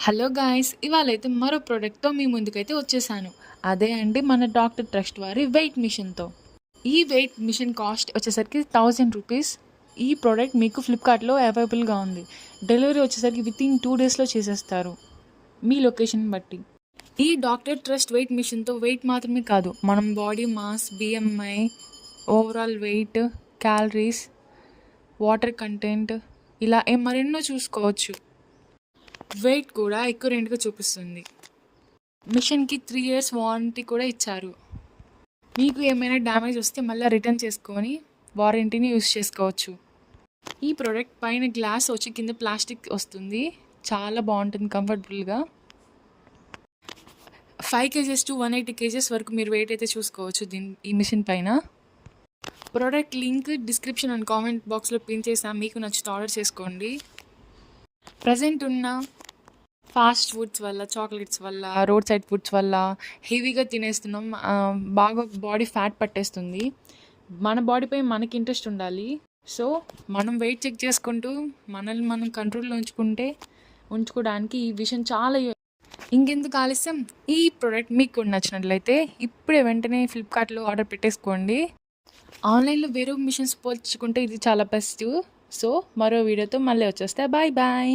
Hello guys! ఇవాళైతే మరో ప్రోడక్ట్‌తో మీ ముందుకైతే వచ్చేసాను. అదే అండి మన డాక్టర్ ట్రస్ట్ వారి వెయిట్ మిషన్‌తో. ఈ వెయిట్ మిషన్ కాస్ట్ వచ్చేసరికి ₹1000. ఈ ప్రోడక్ట్ మీకు ఫ్లిప్‌కార్ట్‌లో అవైలబుల్‌గా ఉంది. డెలివరీ వచ్చేసరికి వితిన్ 2 డేస్‌లో చేసేస్తారు మీ లొకేషన్ బట్టి. ఈ డాక్టర్ ట్రస్ట్ వెయిట్ మిషన్‌తో వెయిట్ మాత్రమే కాదు, మనం body mass, BMI, overall wait, calories, water content ఇలా మరెన్నో చూసుకోవచ్చు. వెయిట్ కూడా అక్యురేట్‌గా చూపిస్తుంది. మిషన్‌కి 3 ఇయర్స్ వారంటీ కూడా ఇచ్చారు. మీకు ఏమైనా డ్యామేజ్ వస్తే మళ్ళీ రిటర్న్ చేసుకొని వారంటీని యూస్ చేసుకోవచ్చు. ఈ ప్రోడక్ట్ పైన గ్లాస్ వచ్చి కింద ప్లాస్టిక్ వస్తుంది. చాలా బాగుంటుంది కంఫర్టబుల్గా. 5 kgs to 180 kgs వరకు మీరు వెయిట్ అయితే చూసుకోవచ్చు ఈ మిషన్ పైన. Product link description and comment బాక్స్లో పిన్ చేసాం. మీకు నచ్చితే ఆర్డర్ చేసుకోండి. ప్రజెంట్ ఉన్న ఫాస్ట్ ఫుడ్స్ వల్ల, చాక్లెట్స్ వల్ల, రోడ్ సైడ్ ఫుడ్స్ వల్ల హెవీగా తినేస్తున్నాం. బాగా బాడీ ఫ్యాట్ పట్టేస్తుంది. మన బాడీపై మనకి ఇంట్రెస్ట్ ఉండాలి. సో మనం వెయిట్ చెక్ చేసుకుంటూ మనల్ని మనం కంట్రోల్లో ఉంచుకోవడానికి ఈ విషయం చాలా ఇంకెందుకు ఆలస్యం, ఈ ప్రోడక్ట్ మీకు నచ్చినట్లయితే ఇప్పుడే వెంటనే ఫ్లిప్కార్ట్లో ఆర్డర్ పెట్టేసుకోండి. ఆన్లైన్లో వేరే మిషన్స్ పోల్చుకుంటే ఇది చాలా బెస్ట్. సో మరో వీడియోతో మళ్ళీ వచ్చేస్తే బాయ్ బాయ్.